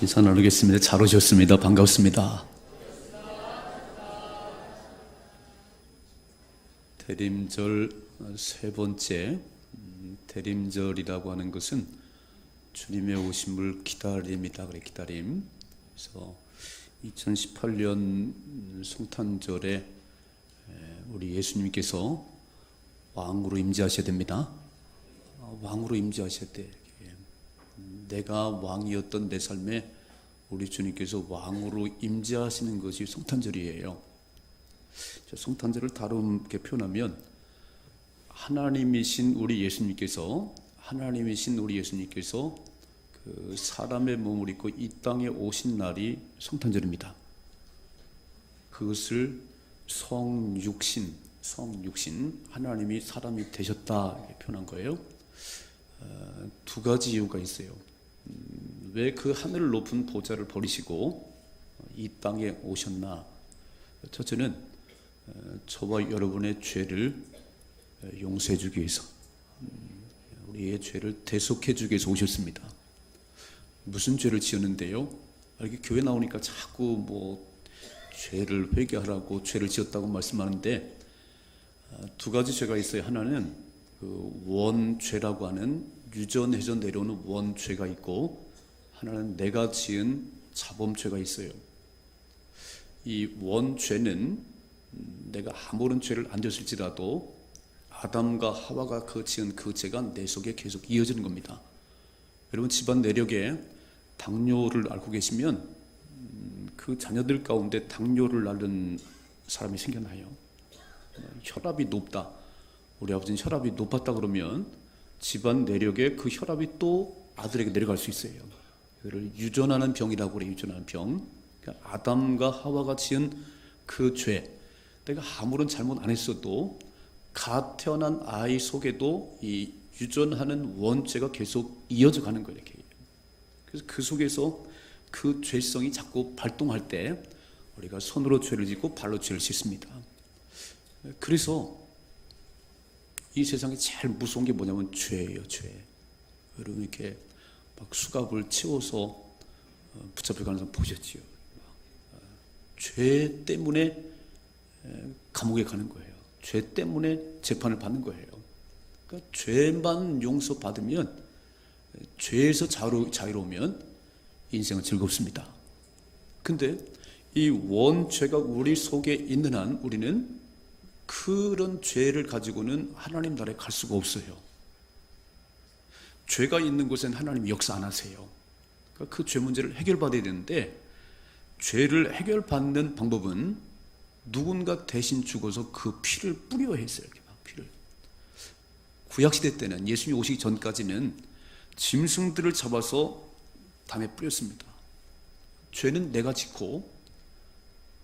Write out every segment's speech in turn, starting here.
인사 나누겠습니다. 잘 오셨습니다. 반갑습니다. 대림절 세 번째, 대림절이라고 하는 것은 주님의 오심을 기다림이다. 그래, 기다림. 그래서 2018년 성탄절에 우리 예수님께서 왕으로 임재하셔야 됩니다. 왕으로 임재하셔야 돼. 내가 왕이었던 내 삶에 우리 주님께서 왕으로 임재하시는 것이 성탄절이에요. 성탄절을 다르게 표현하면 하나님이신 우리 예수님께서 그 사람의 몸을 입고 이 땅에 오신 날이 성탄절입니다. 그것을 성육신 하나님이 사람이 되셨다 이렇게 표현한 거예요. 두 가지 이유가 있어요. 왜 그 하늘 높은 보좌를 버리시고 이 땅에 오셨나? 첫째는 저와 여러분의 죄를 용서해 주기 위해서, 우리의 죄를 대속해 주기 위해서 오셨습니다. 무슨 죄를 지었는데요? 이렇게 교회 나오니까 자꾸 죄를 회개하라고 죄를 지었다고 말씀하는데, 두 가지 죄가 있어요. 하나는 그 원죄라고 하는 유전해서 내려오는 원죄가 있고, 하나는 내가 지은 자범죄가 있어요. 이 원죄는 내가 아무런 죄를 안 졌을지라도 아담과 하와가 지은 그 죄가 내 속에 계속 이어지는 겁니다. 여러분 집안 내력에 당뇨를 앓고 계시면 그 자녀들 가운데 당뇨를 앓는 사람이 생겨나요. 혈압이 높다. 우리 아버지는 혈압이 높았다 그러면 집안 내력에 그 혈압이 또 아들에게 내려갈 수 있어요. 그를 유전하는 병이라고 그래요. 유전하는 병. 그러니까 아담과 하와가 지은 그 죄, 내가 아무런 잘못 안 했어도 갓 태어난 아이 속에도 이 유전하는 원죄가 계속 이어져 가는 거예요. 이렇게. 그래서 그 속에서 그 죄성이 자꾸 발동할 때 우리가 손으로 죄를 짓고 발로 죄를 짓습니다. 그래서 이 세상에 제일 무서운 게 뭐냐면 죄예요. 죄. 여러분 이렇게 막 수갑을 채워서 붙잡혀가는 사람 보셨지요? 죄 때문에 감옥에 가는 거예요. 죄 때문에 재판을 받는 거예요. 그러니까 죄만 용서받으면, 죄에서 자유로우면 인생은 즐겁습니다. 근데 이 원죄가 우리 속에 있는 한 우리는 그런 죄를 가지고는 하나님 나라에 갈 수가 없어요. 죄가 있는 곳엔 하나님이 역사 안 하세요. 그러니까 그 죄 문제를 해결받아야 되는데, 죄를 해결받는 방법은 누군가 대신 죽어서 그 피를 뿌려야 했어요. 피를. 구약시대 때는, 예수님이 오시기 전까지는 짐승들을 잡아서 담에 뿌렸습니다. 죄는 내가 짓고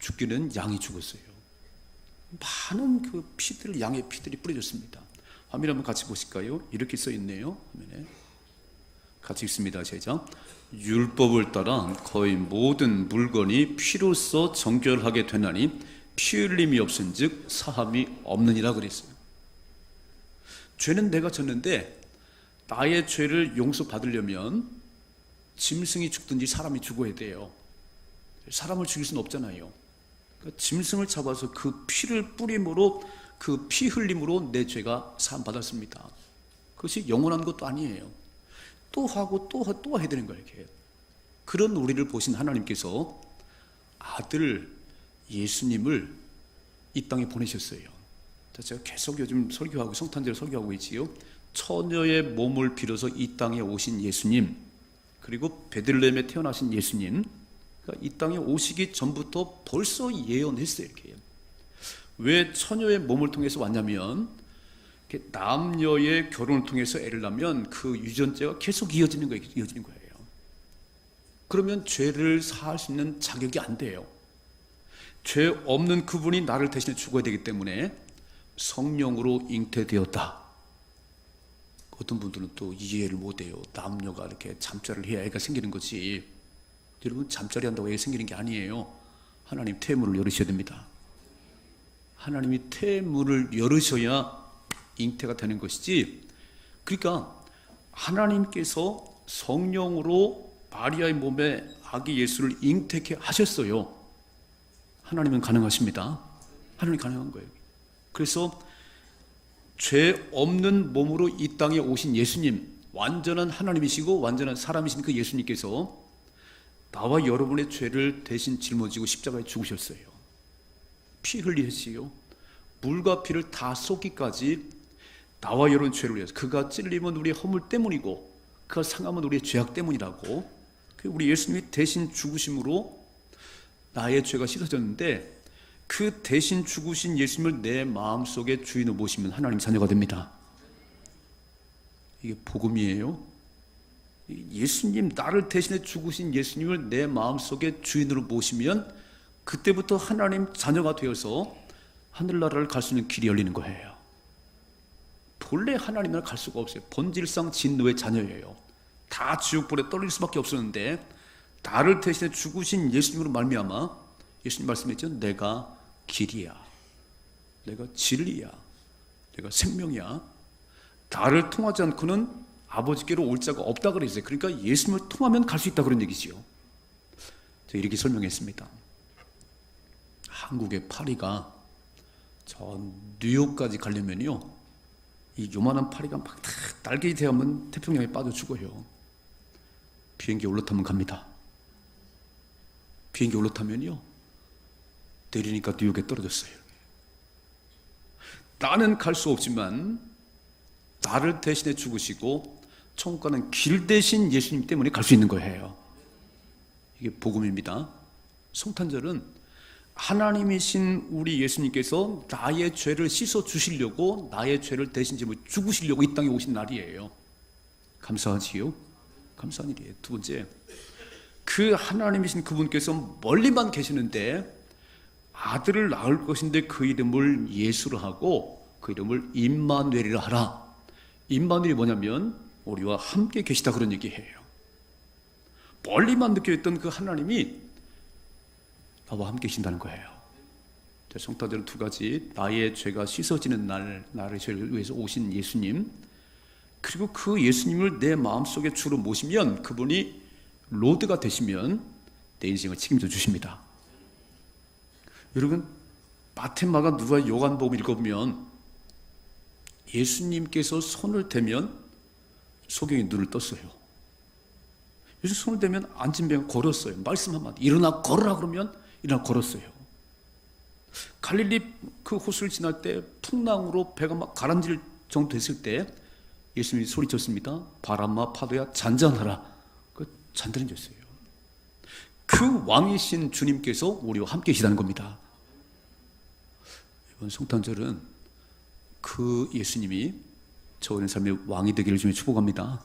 죽기는 양이 죽었어요. 많은 그 피들을, 양의 피들이 뿌려졌습니다. 화면 한번 같이 보실까요? 이렇게 써 있네요. 화면에. 같이 읽습니다. 시작. 율법을 따라 거의 모든 물건이 피로써 정결하게 되나니 피 흘림이 없은즉 사함이 없느니라 그랬어요. 죄는 내가 졌는데 나의 죄를 용서받으려면 짐승이 죽든지 사람이 죽어야 돼요. 사람을 죽일 수는 없잖아요. 그러니까 짐승을 잡아서 그 피를 뿌림으로, 그 피 흘림으로 내 죄가 사함 받았습니다. 그것이 영원한 것도 아니에요. 또 하고 또 해야 되는 거예요. 이렇게. 그런 우리를 보신 하나님께서 아들 예수님을 이 땅에 보내셨어요. 제가 계속 요즘 설교하고 성탄절 설교하고 있지요. 처녀의 몸을 빌어서 이 땅에 오신 예수님, 그리고 베들레헴에 태어나신 예수님, 그러니까 이 땅에 오시기 전부터 벌써 예언했어요. 이렇게. 왜 처녀의 몸을 통해서 왔냐면, 남녀의 결혼을 통해서 애를 낳으면 그 유전자가 계속 이어지는 거예요. 그러면 죄를 사할 수 있는 자격이 안 돼요. 죄 없는 그분이 나를 대신해 죽어야 되기 때문에 성령으로 잉태되었다. 어떤 분들은 또 이해를 못해요. 남녀가 이렇게 잠자리를 해야 애가 생기는 거지. 여러분, 잠자리 한다고 애가 생기는 게 아니에요. 하나님 태문을 열으셔야 됩니다. 하나님이 태문을 열으셔야 잉태가 되는 것이지. 그러니까 하나님께서 성령으로 마리아의 몸에 아기 예수를 잉태케 하셨어요. 하나님은 가능하십니다. 하나님 가능한 거예요. 그래서 죄 없는 몸으로 이 땅에 오신 예수님, 완전한 하나님이시고 완전한 사람이신 그 예수님께서 나와 여러분의 죄를 대신 짊어지고 십자가에 죽으셨어요. 피 흘리시요, 물과 피를 다 쏟기까지 나와 여러분 죄를 위해서. 그가 찔림은 우리의 허물 때문이고 그가 상함은 우리의 죄악 때문이라고. 우리 예수님이 대신 죽으심으로 나의 죄가 씻어졌는데, 그 대신 죽으신 예수님을 내 마음속에 주인으로 모시면 하나님 자녀가 됩니다. 이게 복음이에요. 예수님, 나를 대신해 죽으신 예수님을 내 마음속에 주인으로 모시면 그때부터 하나님 자녀가 되어서 하늘나라를 갈 수 있는 길이 열리는 거예요. 본래 하나님 나라 갈 수가 없어요. 본질상 진노의 자녀예요. 다 지옥불에 떨어질 수밖에 없었는데, 나를 대신해 죽으신 예수님으로 말미암아 예수님 말씀했죠. 내가 길이야, 내가 진리야, 내가 생명이야. 나를 통하지 않고는 아버지께로 올 자가 없다 그랬어요. 그러니까 예수님을 통하면 갈 수 있다 그런 얘기지요. 제가 이렇게 설명했습니다. 한국의 파리가 저 뉴욕까지 가려면요, 이 요만한 파리가 막 날개 대하면 태평양에 빠져 죽어요. 비행기 올라타면 갑니다. 비행기 올라타면요, 내리니까 뉴욕에 떨어졌어요. 나는 갈 수 없지만 나를 대신해 죽으시고 천국 가는 길 대신 예수님 때문에 갈 수 있는 거예요. 이게 복음입니다. 성탄절은 하나님이신 우리 예수님께서 나의 죄를 씻어 주시려고, 나의 죄를 대신 죽으시려고 이 땅에 오신 날이에요. 감사하지요? 감사한 일이에요. 두 번째, 그 하나님이신 그분께서 멀리만 계시는데 아들을 낳을 것인데 그 이름을 예수로 하고 그 이름을 임마누엘이라 하라. 임마누엘이 뭐냐면 우리와 함께 계시다 그런 얘기예요. 멀리만 느껴있던 그 하나님이 나와 함께 계신다는 거예요. 성탄절은 두 가지, 나의 죄가 씻어지는 날, 나의 죄를 위해서 오신 예수님, 그리고 그 예수님을 내 마음속에 주로 모시면 그분이 로드가 되시면 내 인생을 책임져 주십니다. 여러분, 마테마가 누가 요한복음 읽어보면 예수님께서 손을 대면 소경이 눈을 떴어요. 예수 손을 대면 앉은 배가 걸었어요. 말씀 한마디, 일어나 걸으라 그러면 일어나 걸었어요. 갈릴리 그 호수를 지날 때 풍랑으로 배가 막 가라앉을 정도 됐을 때 예수님이 소리쳤습니다. 바람아 파도야 잔잔하라. 그 잔잔해졌어요. 그 왕이신 주님께서 우리와 함께 계시다는 겁니다. 이번 성탄절은 그 예수님이 저의 삶의 왕이 되기를 주님 축복합니다.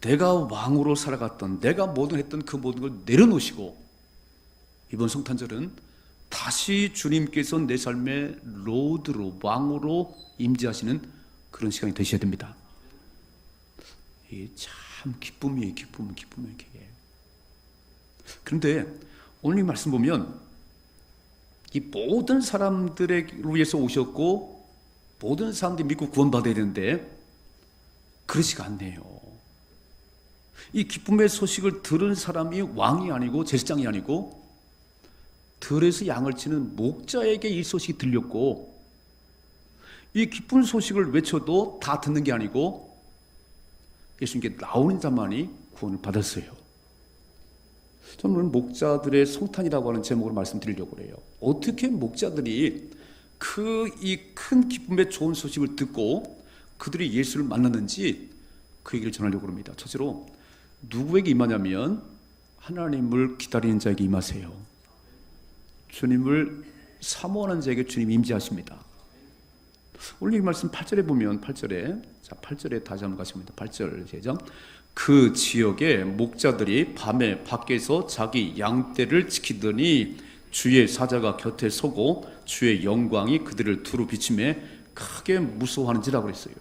내가 왕으로 살아갔던, 내가 뭐든 했던 그 모든 걸 내려놓으시고 이번 성탄절은 다시 주님께서 내 삶의 로드로, 왕으로 임재하시는 그런 시간이 되셔야 됩니다. 이게 참 기쁨이에요. 기쁨이에요. 그런데 오늘 이 말씀 보면 이 모든 사람들을 위해서 오셨고 모든 사람들이 믿고 구원받아야 되는데 그러지가 않네요. 이 기쁨의 소식을 들은 사람이 왕이 아니고 제사장이 아니고 들에서 양을 치는 목자에게 이 소식이 들렸고, 이 기쁜 소식을 외쳐도 다 듣는 게 아니고 예수님께 나오는 자만이 구원을 받았어요. 저는 오늘 목자들의 성탄이라고 하는 제목으로 말씀드리려고 해요. 어떻게 목자들이 이 큰 기쁨의 좋은 소식을 듣고 그들이 예수를 만났는지 그 얘기를 전하려고 합니다. 첫째로 누구에게 임하냐면 하나님을 기다리는 자에게 임하세요. 주님을 사모하는 자에게 주님 임재하십니다. 오늘 이 말씀 8절에 보면 8절에 다시 한번 같이 봅니다. 8절 시작. 그 지역의 목자들이 밤에 밖에서 자기 양떼를 지키더니 주의 사자가 곁에 서고 주의 영광이 그들을 두루 비추매 크게 무서워하는지라 그랬어요.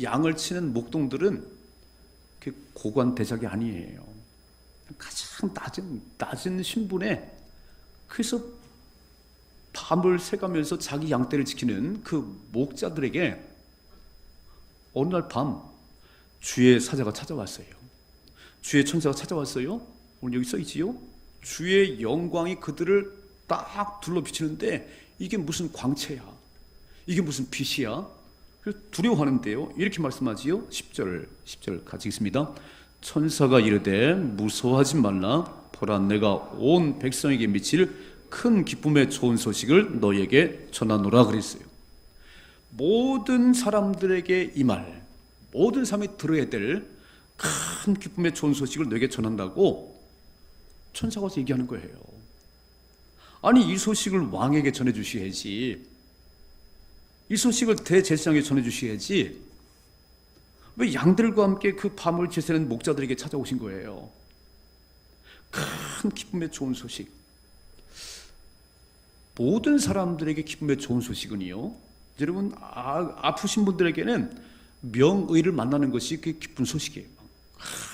양을 치는 목동들은 고관 대작이 아니에요. 가장 낮은 신분에, 그래서 밤을 새가면서 자기 양떼를 지키는 그 목자들에게 어느 날 밤 주의 사자가 찾아왔어요. 주의 천사가 찾아왔어요. 오늘 여기 써 있지요. 주의 영광이 그들을 딱 둘러 비치는데 이게 무슨 광채야, 이게 무슨 빛이야. 그래서 두려워하는데요, 이렇게 말씀하지요. 10절 같이 읽습니다. 천사가 이르되 무서워하지 말라. 보라, 내가 온 백성에게 미칠 큰 기쁨의 좋은 소식을 너희에게 전하노라 그랬어요. 모든 사람들에게 이 말, 모든 사람이 들어야 될 큰 기쁨의 좋은 소식을 너에게 전한다고 천사가 와서 얘기하는 거예요. 아니, 이 소식을 왕에게 전해주셔야지, 이 소식을 대제사장에게 전해주셔야지, 왜 양들과 함께 그 밤을 지새는 목자들에게 찾아오신 거예요? 큰 기쁨의 좋은 소식, 모든 사람들에게 기쁨의 좋은 소식은요, 여러분, 아프신 분들에게는 명의를 만나는 것이 그 기쁜 소식이에요.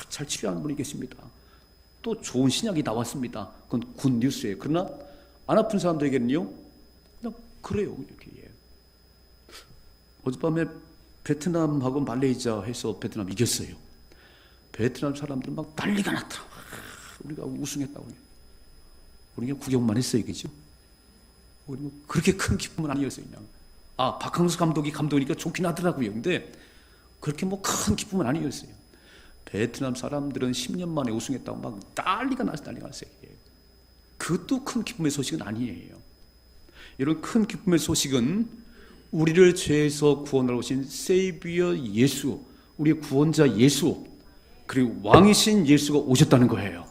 잘 치료하는 분이 계십니다. 또 좋은 신약이 나왔습니다. 그건 굿뉴스예요. 그러나 안 아픈 사람들에게는요, 그냥 그래요. 이렇게. 어젯밤에 베트남하고 말레이시아 해서 베트남 이겼어요. 베트남 사람들은 막 난리가 났다. 우리가 우승했다고. 우리가 구경만 했어요, 그죠? 우리 뭐 그렇게 큰 기쁨은 아니었어요. 그냥. 박항서 감독이 감독이니까 좋긴 하더라고요. 근데 그렇게 뭐 큰 기쁨은 아니었어요. 베트남 사람들은 10년 만에 우승했다고 막 난리가 났어요. 그것도 큰 기쁨의 소식은 아니에요. 이런 큰 기쁨의 소식은 우리를 죄에서 구원하러 오신 세이비어 예수, 우리의 구원자 예수, 그리고 왕이신 예수가 오셨다는 거예요.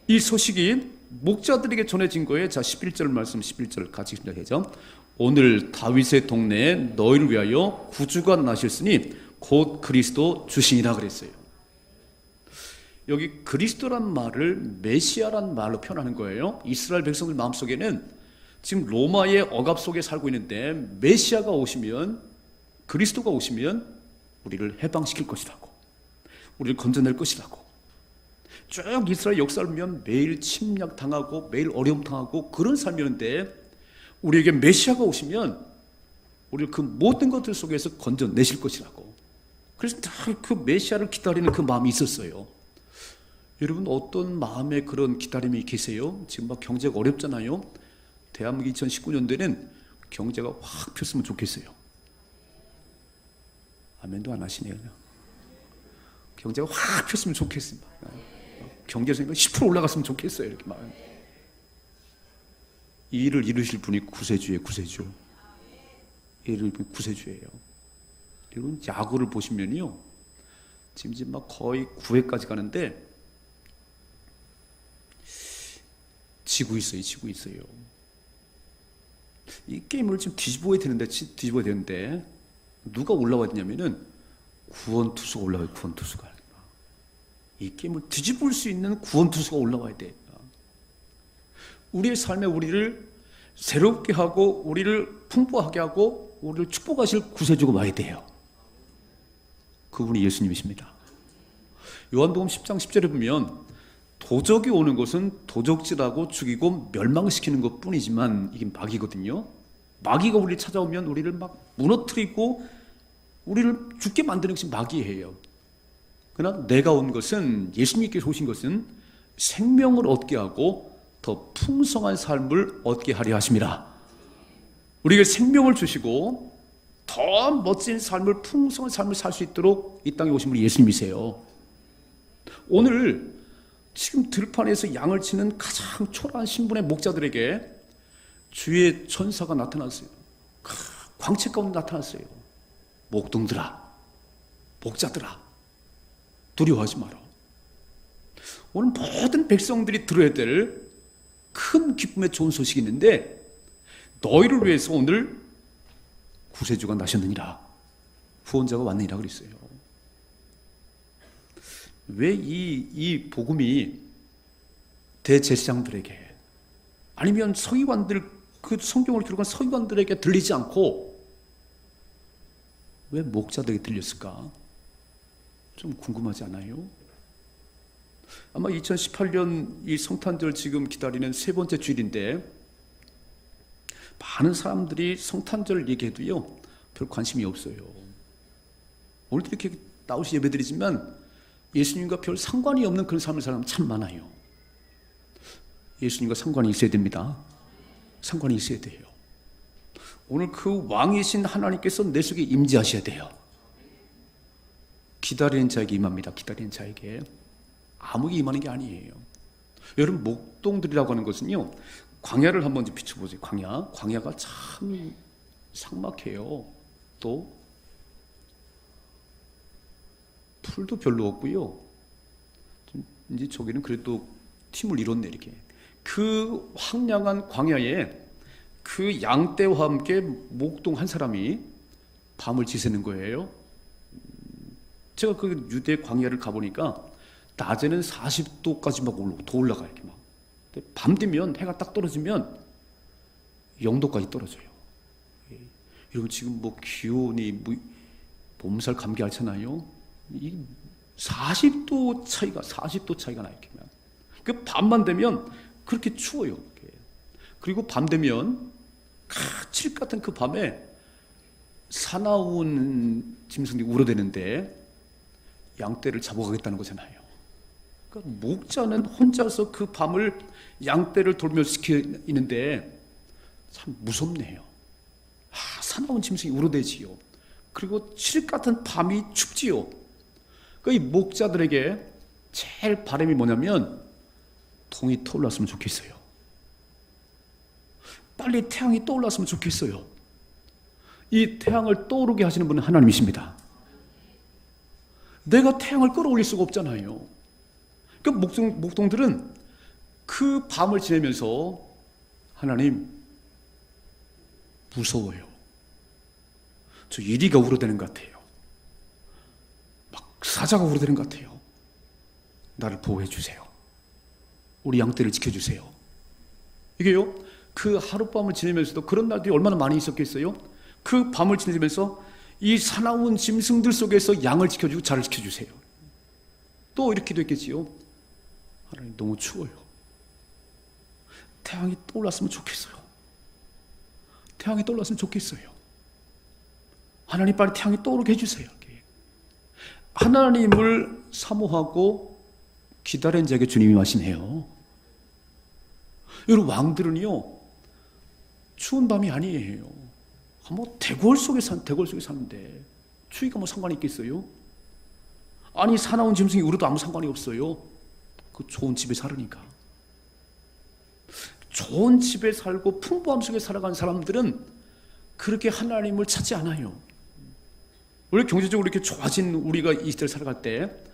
이 소식이 목자들에게 전해진 거예요. 자, 11절 말씀, 11절 같이 시작하죠. 오늘 다윗의 동네에 너희를 위하여 구주가 나셨으니 곧 그리스도 주시니라 그랬어요. 여기 그리스도란 말을 메시아란 말로 표현하는 거예요. 이스라엘 백성들 마음속에는 지금 로마의 억압 속에 살고 있는데 메시아가 오시면, 그리스도가 오시면 우리를 해방시킬 것이라고, 우리를 건져낼 것이라고. 쭉 이스라엘 역사를 보면 매일 침략당하고 매일 어려움 당하고 그런 삶이었는데 우리에게 메시아가 오시면 우리를 그 모든 것들 속에서 건져내실 것이라고. 그래서 다 그 메시아를 기다리는 그 마음이 있었어요. 여러분, 어떤 마음에 그런 기다림이 계세요? 지금 막 경제가 어렵잖아요. 대한민국 2019년도에는 경제가 확 폈으면 좋겠어요. 아멘도 안 하시네요. 경제가 확 폈으면 좋겠습니다. 경제성이 10% 올라갔으면 좋겠어요. 이렇게 막. 이 일을 이루실 분이 구세주예요. 구세주. 이 일을 구세주예요. 여러분, 야구를 보시면요, 지금 이제 막 거의 9회까지 가는데 지고 있어요. 이 게임을 지금 뒤집어야 되는데 누가 올라와야 되냐면은 구원 투수가 올라와요. 구원 투수가. 이 게임을 뒤집을 수 있는 구원 투수가 올라와야 돼. 우리의 삶에 우리를 새롭게 하고 우리를 풍부하게 하고 우리를 축복하실 구세주가 와야 돼요. 그분이 예수님이십니다. 요한복음 10장 10절에 보면 도적이 오는 것은 도적질하고 죽이고 멸망시키는 것 뿐이지만 이게 마귀거든요. 마귀가 우리를 찾아오면 우리를 막 무너뜨리고 우리를 죽게 만드는 것이 마귀예요. 그러나 내가 온 것은, 예수님께서 오신 것은 생명을 얻게 하고 더 풍성한 삶을 얻게 하려 하심이라. 우리에게 생명을 주시고 더 멋진 삶을, 풍성한 삶을 살 수 있도록 이 땅에 오신 분이 예수님이세요. 오늘 지금 들판에서 양을 치는 가장 초라한 신분의 목자들에게 주의 천사가 나타났어요. 광채 가운데 나타났어요. 목동들아, 목자들아, 두려워하지 마라. 오늘 모든 백성들이 들어야 될 큰 기쁨의 좋은 소식이 있는데 너희를 위해서 오늘 구세주가 나셨느니라, 구원자가 왔느니라 그랬어요. 왜 이 복음이 대제사장들에게, 아니면 서기관들, 그 성경을 기록한 서기관들에게 들리지 않고 왜 목자들에게 들렸을까? 좀 궁금하지 않아요? 아마 2018년 이 성탄절 지금 기다리는 세 번째 주일인데 많은 사람들이 성탄절 얘기해도요 별 관심이 없어요. 오늘도 이렇게 나오시 예배드리지만 예수님과 별 상관이 없는 그런 삶을 사는 사람 참 많아요. 예수님과 상관이 있어야 됩니다. 상관이 있어야 돼요. 오늘 그 왕이신 하나님께서 내 속에 임재하셔야 돼요. 기다리는 자에게 임합니다. 기다리는 자에게. 아무에게 임하는 게 아니에요. 여러분, 목동들이라고 하는 것은요, 광야를 한번 비춰보세요. 광야가 참 삭막해요. 또 풀도 별로 없고요. 이제 저기는 그래도 팀을 이뤘네. 이렇게 그 황량한 광야에 그 양떼와 함께 목동 한 사람이 밤을 지새는 거예요. 제가 그 유대 광야를 가보니까 낮에는 40도까지 막 더 올라가요. 이렇게 막. 밤 되면 해가 딱 떨어지면 0도까지 떨어져요. 여러분, 지금 뭐 기온이 뭐 몸살 감기 앓잖아요. 이 40도 차이가 나요. 그 밤만 되면 그렇게 추워요. 그리고 밤 되면 칠 같은 그 밤에 사나운 짐승들이 울어대는데 양떼를 잡아가겠다는 거잖아요. 그러니까 목자는 혼자서 그 밤을 양떼를 돌면서 지키는데 참 무섭네요. 사나운 짐승이 울어대지요. 그리고 칠 같은 밤이 춥지요. 그러니까 이 목자들에게 제일 바람이 뭐냐면 동이 떠올랐으면 좋겠어요. 빨리 태양이 떠올랐으면 좋겠어요. 이 태양을 떠오르게 하시는 분은 하나님이십니다. 내가 태양을 끌어올릴 수가 없잖아요. 그러니까 목동들은 그 밤을 지내면서 하나님 무서워요. 저 이리가 울어대는 것 같아요. 막 사자가 울어대는 것 같아요. 나를 보호해 주세요. 우리 양떼를 지켜주세요. 이게요, 그 하룻밤을 지내면서도 그런 날들이 얼마나 많이 있었겠어요? 그 밤을 지내면서 이 사나운 짐승들 속에서 양을 지켜주고 자를 지켜주세요. 또 이렇게도 했겠지요. 하나님 너무 추워요. 태양이 떠올랐으면 좋겠어요. 태양이 떠올랐으면 좋겠어요. 하나님 빨리 태양이 떠오르게 해주세요. 하나님을 사모하고 기다린 자에게 주님이 하시네요. 여러분, 왕들은요 추운 밤이 아니에요. 뭐 대궐 속에 사는데 추위가 뭐 상관이 있겠어요? 아니, 사나운 짐승이 울어도 아무 상관이 없어요. 그 좋은 집에 살으니까. 좋은 집에 살고 풍부함 속에 살아가는 사람들은 그렇게 하나님을 찾지 않아요. 원래 경제적으로 이렇게 좋아진 우리가 이 시대를 살아갈 때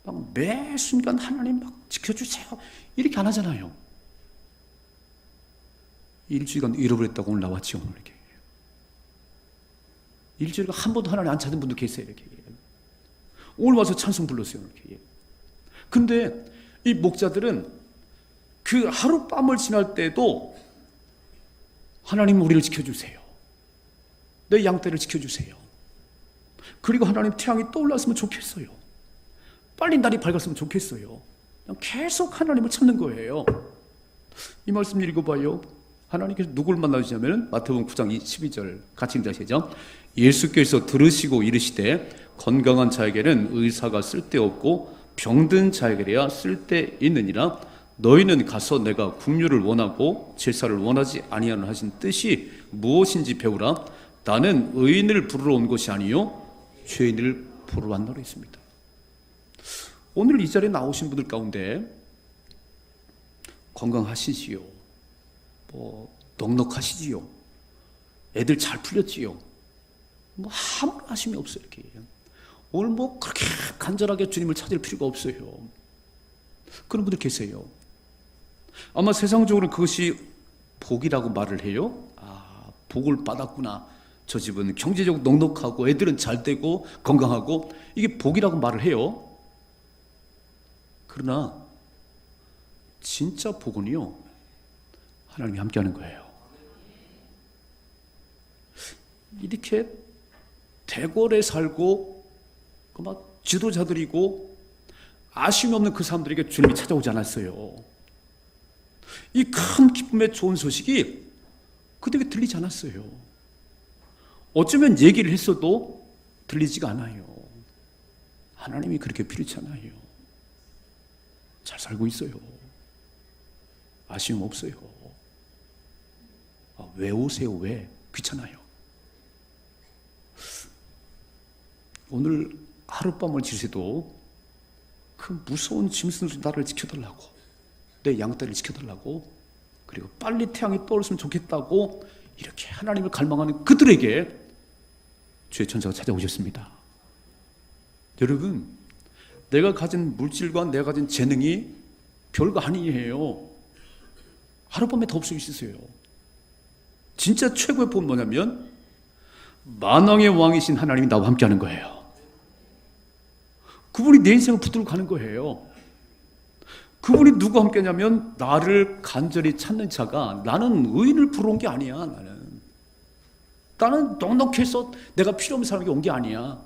막 매 순간 하나님 막 지켜주세요 이렇게 안 하잖아요. 일주일간 잃어버렸다고 오늘 나왔죠. 오늘 이렇게 일주일간 한 번도 하나님 안 찾은 분도 계세요. 이렇게 오늘 와서 찬송 불렀어요. 이렇게. 근데 이 목자들은 그 하룻밤을 지날 때도 하나님 우리를 지켜주세요. 내 양떼를 지켜주세요. 그리고 하나님 태양이 떠올랐으면 좋겠어요. 빨리 날이 밝았으면 좋겠어요. 그냥 계속 하나님을 찾는 거예요. 이 말씀 읽어봐요. 하나님께서 누굴 만나주시냐면 마태복음 9장 12절 같이 읽으시죠. 예수께서 들으시고 이르시되 건강한 자에게는 의사가 쓸데없고 병든 자에게야 쓸데있느니라. 너희는 가서 내가 긍휼을 원하고 제사를 원하지 아니하는 하신 뜻이 무엇인지 배우라. 나는 의인을 부르러 온 것이 아니요 죄인을 부르러 왔노라 했습니다. 오늘 이 자리에 나오신 분들 가운데 건강하시지요? 뭐 넉넉하시지요? 애들 잘 풀렸지요? 뭐 아무런 아쉬움이 없어요. 이렇게. 오늘 뭐 그렇게 간절하게 주님을 찾을 필요가 없어요. 그런 분들 계세요. 아마 세상적으로 그것이 복이라고 말을 해요. 복을 받았구나. 저 집은 경제적으로 넉넉하고 애들은 잘 되고 건강하고 이게 복이라고 말을 해요. 그러나 진짜 복은요 하나님이 함께하는 거예요. 이렇게 대궐에 살고 막 지도자들이고 아쉬움이 없는 그 사람들에게 주님이 찾아오지 않았어요. 이 큰 기쁨의 좋은 소식이 그들에게 들리지 않았어요. 어쩌면 얘기를 했어도 들리지가 않아요. 하나님이 그렇게 필요치 않아요. 잘 살고 있어요. 아쉬움 없어요. 왜 오세요? 왜? 귀찮아요. 오늘 하룻밤을 지새도 그 무서운 짐승들이 나를 지켜달라고, 내 양떼를 지켜달라고, 그리고 빨리 태양이 떠올랐으면 좋겠다고 이렇게 하나님을 갈망하는 그들에게 주의 천사가 찾아오셨습니다. 여러분, 내가 가진 물질과 내가 가진 재능이 별거 아니에요. 하룻밤에 다 없을 수 있어요. 진짜 최고의 복은 뭐냐면 만왕의 왕이신 하나님이 나와 함께하는 거예요. 그분이 내 인생을 붙들고 가는 거예요. 그분이 누구와 함께냐면 나를 간절히 찾는 자가, 나는 의인을 부러 온 게 아니야. 나는 넉넉해서 내가 필요 없는 사람에게 온 게 아니야.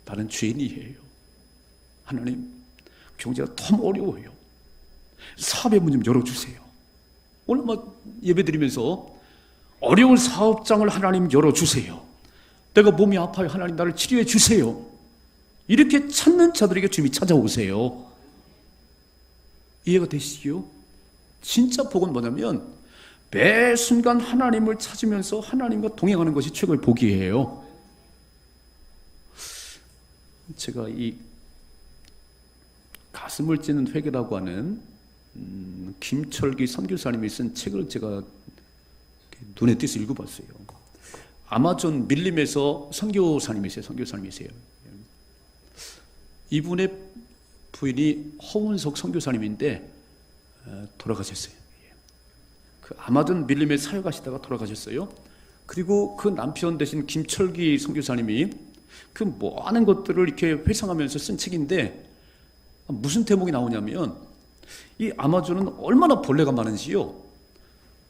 나는 죄인이에요. 하나님, 경제가 너무 어려워요. 사업의 문 좀 열어주세요. 오늘 예배 드리면서 어려운 사업장을 하나님 열어주세요. 내가 몸이 아파요. 하나님 나를 치료해 주세요. 이렇게 찾는 자들에게 주님이 찾아오세요. 이해가 되시죠? 진짜 복은 뭐냐면 매 순간 하나님을 찾으면서 하나님과 동행하는 것이 최고의 복이에요. 제가 이 가슴을 찌는 회개라고 하는 김철기 선교사님이 쓴 책을 제가 눈에 띄어서 읽어봤어요. 아마존 밀림에서 선교사님이세요. 이분의 부인이 허운석 선교사님인데 돌아가셨어요. 그 아마존 밀림에 사역하시다가 돌아가셨어요. 그리고 그 남편 되신 김철기 선교사님이 그 많은 것들을 이렇게 회상하면서 쓴 책인데 무슨 대목이 나오냐면 이 아마존은 얼마나 벌레가 많은지요.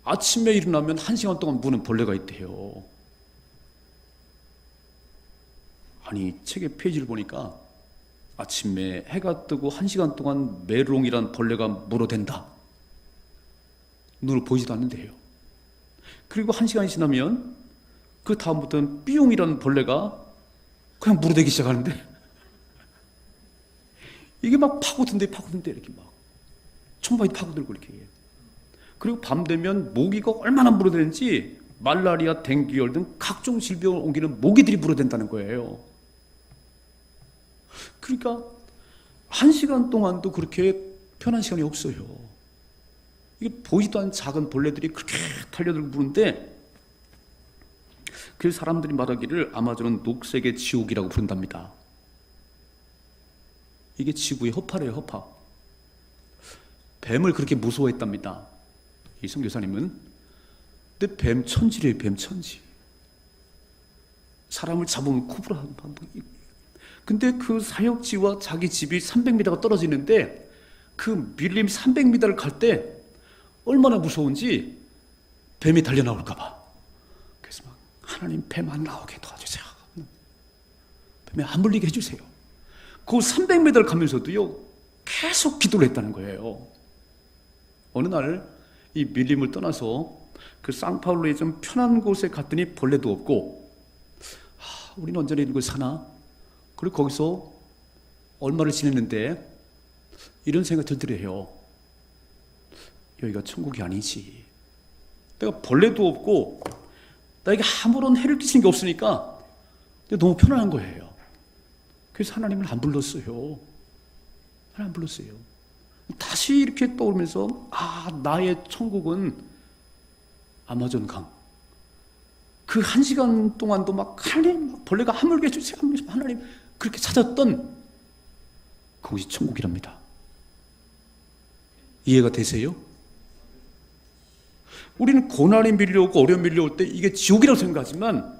아침에 일어나면 1시간 동안 무는 벌레가 있대요. 아니 책의 페이지를 보니까 아침에 해가 뜨고 1시간 동안 메롱이란 벌레가 물어댄다. 눈으로 보이지도 않는데요. 그리고 1시간이 지나면 그 다음부터는 삐용이라는 벌레가 그냥 물어대기 시작하는데 이게 막 파고든데 이렇게 막 총바위 파고들고 이렇게. 그리고 밤 되면 모기가 얼마나 물어대는지 말라리아, 댕기열 등 각종 질병을 옮기는 모기들이 물어댄다는 거예요. 그러니까 1시간 동안도 그렇게 편한 시간이 없어요. 이게 보이지도 않는 작은 벌레들이 그렇게 달려들고 부르는데 그 사람들이 말하기를 아마존은 녹색의 지옥이라고 부른답니다. 이게 지구의 허파래요, 허파. 뱀을 그렇게 무서워했답니다. 이 선교사님은. 근데 뱀 천지래요, 뱀 천지. 사람을 잡으면 코브라. 근데 그 사역지와 자기 집이 300m가 떨어지는데 그 밀림 300m를 갈 때 얼마나 무서운지 뱀이 달려나올까봐. 그래서 막 하나님 뱀 안 나오게 도와주세요. 뱀에 안 물리게 해주세요. 그 300m를 가면서도요 계속 기도를 했다는 거예요. 어느 날 이 밀림을 떠나서 그 상파울로의 좀 편한 곳에 갔더니 벌레도 없고 우리는 언제나 이런 걸 사나? 그리고 거기서 얼마를 지냈는데 이런 생각 들더래요. 여기가 천국이 아니지. 내가 벌레도 없고 나에게 아무런 해를 끼치는 게 없으니까 너무 편안한 거예요. 그래서 하나님을 안 불렀어요. 하나님 안 불렀어요. 다시 이렇게 떠오르면서 나의 천국은 아마존 강. 그 1시간 동안도 막 하나님 벌레가 하물게 해주세요. 하나님 그렇게 찾았던 그것이 천국이랍니다. 이해가 되세요? 우리는 고난이 밀려오고 어려움이 밀려올 때 이게 지옥이라고 생각하지만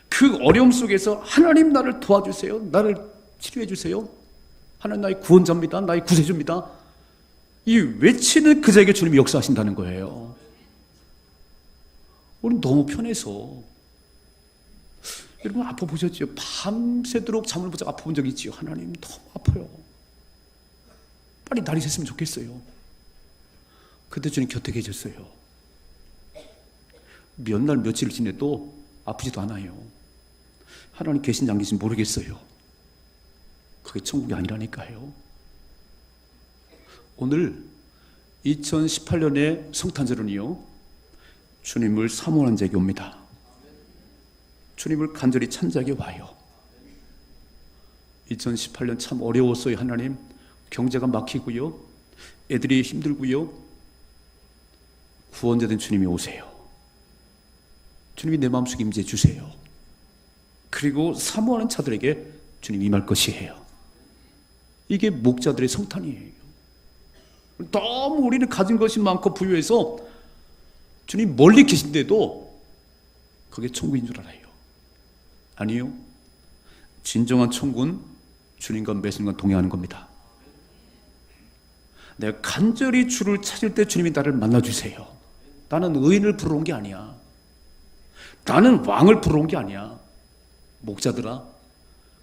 그 어려움 속에서 하나님 나를 도와주세요. 나를 치료해 주세요. 하나님 나의 구원자입니다. 나의 구세주입니다. 이 외치는 그 자에게 주님이 역사하신다는 거예요. 우리는 너무 편해서. 여러분 아파보셨죠? 밤새도록 잠을 못 자고 아파본 적 있지요? 하나님 너무 아파요. 빨리 날이 새으면 좋겠어요. 그때 주님 곁에 계셨어요. 몇 날 며칠 지내도 아프지도 않아요. 하나님 계신지 안 계신지 모르겠어요. 그게 천국이 아니라니까요. 오늘 2018년의 성탄절은요, 주님을 사모하는 자에게 옵니다. 주님을 간절히 찾는 자에게 와요. 2018년 참 어려웠어요. 하나님, 경제가 막히고요, 애들이 힘들고요. 구원자 된 주님이 오세요. 주님이 내 마음속에 임재해 주세요. 그리고 사모하는 자들에게 주님이 임할 것이에요. 이게 목자들의 성탄이에요. 너무 우리는 가진 것이 많고 부유해서 주님 멀리 계신데도 그게 천국인 줄 알아요. 아니요. 진정한 천국은 주님과 매 순간 동행하는 겁니다. 내가 간절히 주를 찾을 때 주님이 나를 만나주세요. 나는 의인을 부르러 온 게 아니야. 나는 왕을 부르러 온 게 아니야. 목자들아,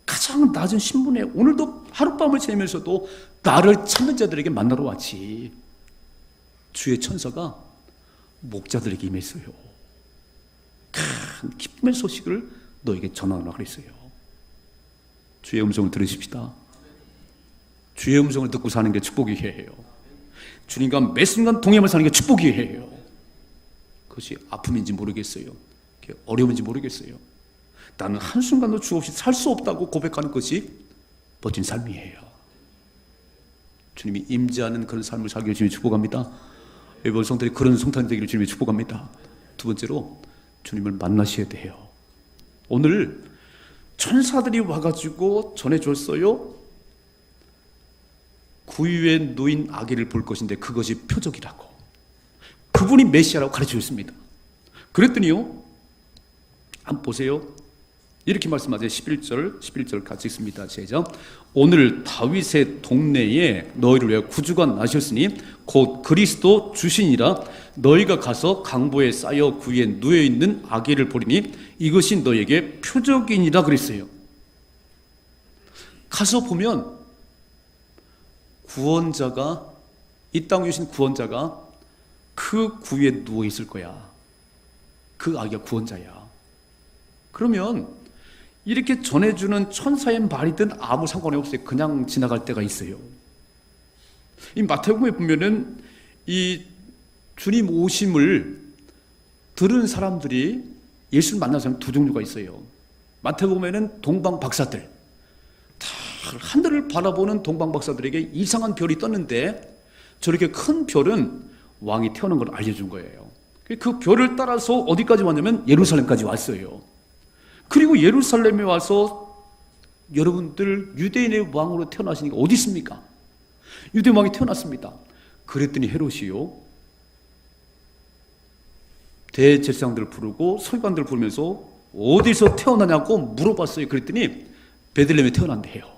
가장 낮은 신분에 오늘도 하룻밤을 지내면서도 나를 찾는 자들에게 만나러 왔지. 주의 천사가 목자들에게 임했어요. 큰 기쁨의 소식을 너에게 전하라 그랬어요. 주의 음성을 들으십시다. 주의 음성을 듣고 사는 게 축복이에요. 주님과 매 순간 동행을 사는 게 축복이에요. 그것이 아픔인지 모르겠어요. 어려움인지 모르겠어요. 나는 한순간도 주 없이 살 수 없다고 고백하는 것이 멋진 삶이에요. 주님이 임재하는 그런 삶을 살기 주님이 축복합니다. 이번 성탄이 그런 성탄이 되기를 주님이 축복합니다. 두 번째로 주님을 만나셔야 돼요. 오늘 천사들이 와가지고 전해줬어요. 구유에 누인 아기를 볼 것인데 그것이 표적이라고, 그분이 메시아라고 가르쳐줬습니다. 그랬더니요, 한번 보세요. 이렇게 말씀하세요. 11절 같이 읽습니다. 시작. 오늘 다윗의 동네에 너희를 위하여 구주가 나셨으니 곧 그리스도 주시니라. 너희가 가서 강보에 쌓여 구유에 누워있는 아기를 보리니 이것이 너희에게 표적이니라 그랬어요. 가서 보면 구원자가, 이 땅에 오신 구원자가 그 구유에 누워있을 거야. 그 아기가 구원자야. 그러면 이렇게 전해주는 천사의 말이든 아무 상관이 없어요. 그냥 지나갈 때가 있어요. 이 마태복음에 보면은 이 주님 오심을 들은 사람들이, 예수를 만난 사람 두 종류가 있어요. 마태복음에는 동방 박사들, 다 하늘을 바라보는 동방 박사들에게 이상한 별이 떴는데 저렇게 큰 별은 왕이 태어난 걸 알려준 거예요. 그 별을 따라서 어디까지 왔냐면 예루살렘까지 왔어요. 그리고 예루살렘에 와서 여러분들 유대인의 왕으로 태어나시니까 어디 있습니까? 유대 왕이 태어났습니다. 그랬더니 헤롯이요, 대제사장들을 부르고 서기관들을 부르면서 어디서 태어나냐고 물어봤어요. 그랬더니 베들레헴에 태어난대요.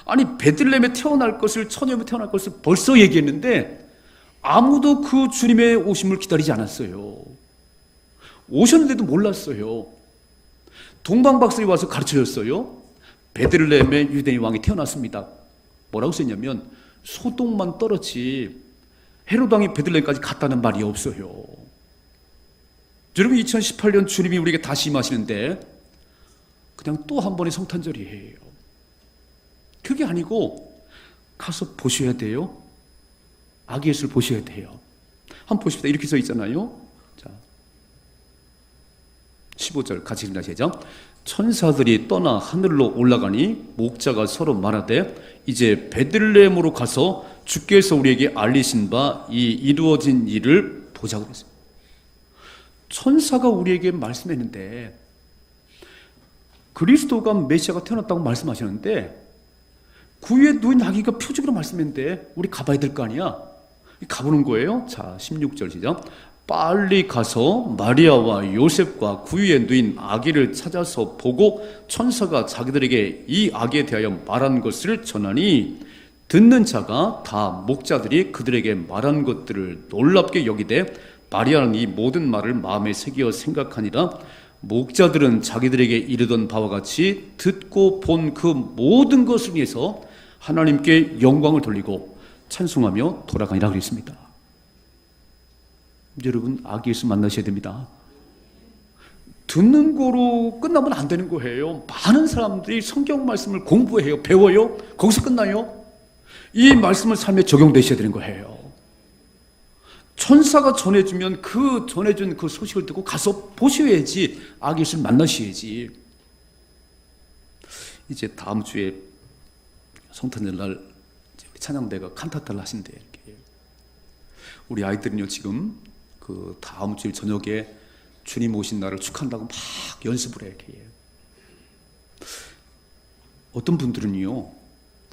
아니, 베들레헴에 태어날 것을, 처녀에 태어날 것을 벌써 얘기했는데 아무도 그 주님의 오심을 기다리지 않았어요. 오셨는데도 몰랐어요. 동방박사들이 와서 가르쳐줬어요. 베들레헴에 유대인 왕이 태어났습니다. 뭐라고 썼냐면 소동만 떨었지 헤롯 왕이 베들레헴까지 갔다는 말이 없어요. 여러분, 2018년 주님이 우리에게 다시 임하시는데 그냥 또 한 번의 성탄절이에요. 그게 아니고 가서 보셔야 돼요. 아기 예수를 보셔야 돼요. 한번 보십시다. 이렇게 써 있잖아요. 자, 15절 같이 읽나 시작. 천사들이 떠나 하늘로 올라가니 목자가 서로 말하되 이제 베들레헴으로 가서 주께서 우리에게 알리신 바 이 이루어진 일을 보자고 그랬습니다. 천사가 우리에게 말씀했는데, 그리스도가 메시아가 태어났다고 말씀하셨는데 구유에 누인 아기가 표적으로 말씀했는데 우리 가봐야 될 거 아니야. 가보는 거예요. 자, 16절 시작. 빨리 가서 마리아와 요셉과 구유에 누인 아기를 찾아서 보고 천사가 자기들에게 이 아기에 대하여 말한 것을 전하니 듣는 자가 다 목자들이 그들에게 말한 것들을 놀랍게 여기되 마리아는 이 모든 말을 마음에 새겨 생각하니라. 목자들은 자기들에게 이르던 바와 같이 듣고 본 그 모든 것을 위해서 하나님께 영광을 돌리고 찬송하며 돌아가니라 그랬습니다. 여러분, 아기 예수 만나셔야 됩니다. 듣는 거로 끝나면 안 되는 거예요. 많은 사람들이 성경 말씀을 공부해요. 배워요. 거기서 끝나요. 이 말씀을 삶에 적용되셔야 되는 거예요. 천사가 전해주면 그 전해준 그 소식을 듣고 가서 보셔야지, 아기 예수를 만나셔야지. 이제 다음 주에 성탄절날 우리 찬양대가 칸타타를 하신대. 이렇게. 우리 아이들은요 지금 그 다음 주일 저녁에 주님 오신 날을 축한다고 막 연습을 해. 이렇게. 어떤 분들은요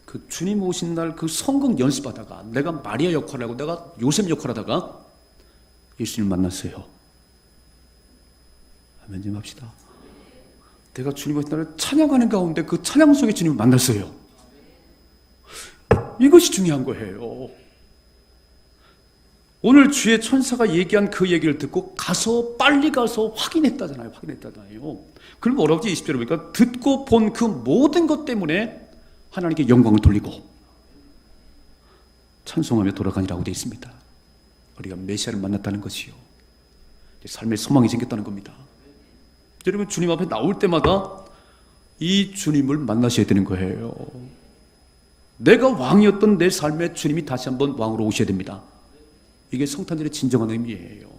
그 주님 오신 날 그 성경 연습하다가 내가 마리아 역할을 하고 내가 요셉 역할을 하다가 예수님 만났어요. 아멘 좀 합시다. 내가 주님 오신 날을 찬양하는 가운데 그 찬양 속에 주님을 만났어요. 이것이 중요한 거예요. 오늘 주의 천사가 얘기한 그 얘기를 듣고 빨리 가서 확인했다잖아요. 그럼 뭐라고 하지? 20절에 보니까 듣고 본 그 모든 것 때문에 하나님께 영광을 돌리고 찬송하며 돌아가니라고 되어 있습니다. 우리가 메시아를 만났다는 것이요, 삶의 소망이 생겼다는 겁니다. 여러분 주님 앞에 나올 때마다 이 주님을 만나셔야 되는 거예요. 내가 왕이었던 내 삶에 주님이 다시 한번 왕으로 오셔야 됩니다. 이게 성탄절의 진정한 의미예요.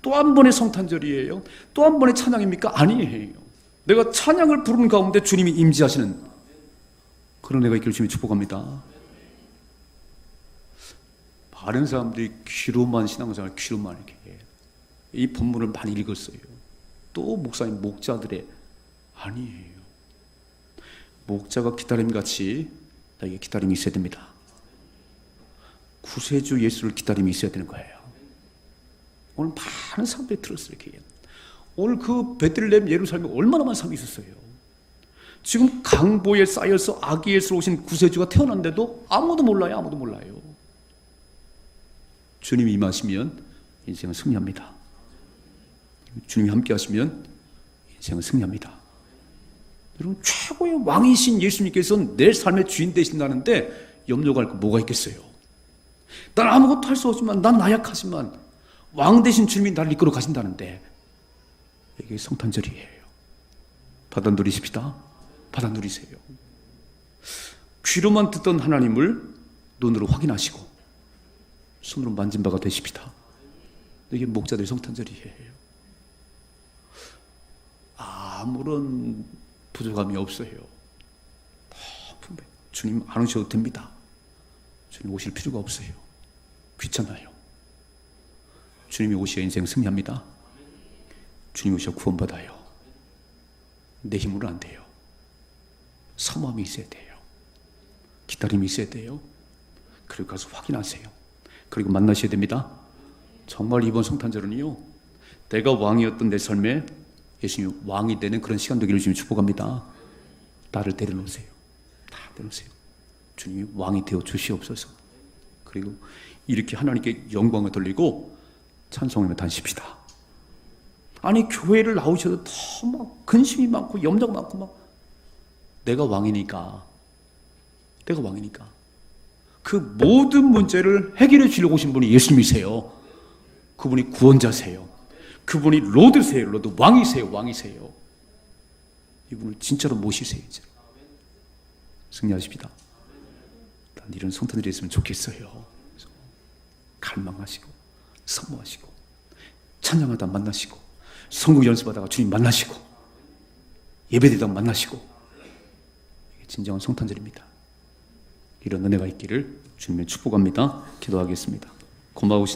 또 한 번의 성탄절이에요? 또 한 번의 찬양입니까? 아니에요. 내가 찬양을 부르는 가운데 주님이 임재하시는 그런 애가 있기를 주님이 축복합니다. 많은 사람들이 귀로만 신앙생활, 귀로만 이렇게 이 본문을 많이 읽었어요. 또 목사님, 목자들의 아니에요. 목자가 기다림같이 나에게 기다림이 있어야 됩니다. 구세주 예수를 기다림이 있어야 되는 거예요. 오늘 많은 사람들이 들었어요. 이렇게. 오늘 그 베들레헴 예루살렘에 얼마나 많은 사람이 있었어요. 지금 강보에 쌓여서 아기 예수로 오신 구세주가 태어났는데도 아무도 몰라요. 아무도 몰라요. 주님이 임하시면 인생은 승리합니다. 주님이 함께 하시면 인생은 승리합니다. 여러분 최고의 왕이신 예수님께서 내 삶의 주인 되신다는데 염려가 할 거 뭐가 있겠어요? 난 아무것도 할 수 없지만, 난 나약하지만 왕 되신 주님이 나를 이끌어 가신다는데 이게 성탄절이에요. 받아 누리십시다. 받아 누리세요. 귀로만 듣던 하나님을 눈으로 확인하시고 손으로 만진 바가 되십시다. 이게 목자들의 성탄절이에요. 아무런 부족함이 없어요. 주님 안 오셔도 됩니다. 주님 오실 필요가 없어요. 귀찮아요. 주님이 오셔야 인생 승리합니다. 주님 오셔 구원받아요. 내 힘으로는 안 돼요. 사모함이 있어야 돼요. 기다림이 있어야 돼요. 그리고 가서 확인하세요. 그리고 만나셔야 됩니다. 정말 이번 성탄절은요, 내가 왕이었던 내 삶에 예수님이 왕이 되는 그런 시간 되기를 주님 축복합니다. 나를 데려놓으세요. 다 데려놓으세요. 주님이 왕이 되어 주시옵소서. 그리고 이렇게 하나님께 영광을 돌리고 찬송하며 다니십시다. 아니 교회를 나오셔도 더 막 근심이 많고 염려가 많고 막 내가 왕이니까 그 모든 문제를 해결해 주려고 오신 분이 예수님이세요. 그분이 구원자세요. 그분이 로드세요. 로드 왕이세요. 이분을 진짜로 모시세요. 이제. 승리하십시다. 난 이런 성탄절이 있으면 좋겠어요. 갈망하시고 사모하시고 찬양하다 만나시고 성경 연습하다가 주님 만나시고 예배드리다가 만나시고, 이게 진정한 성탄절입니다. 이런 은혜가 있기를 주님의 축복합니다. 기도하겠습니다. 고마우신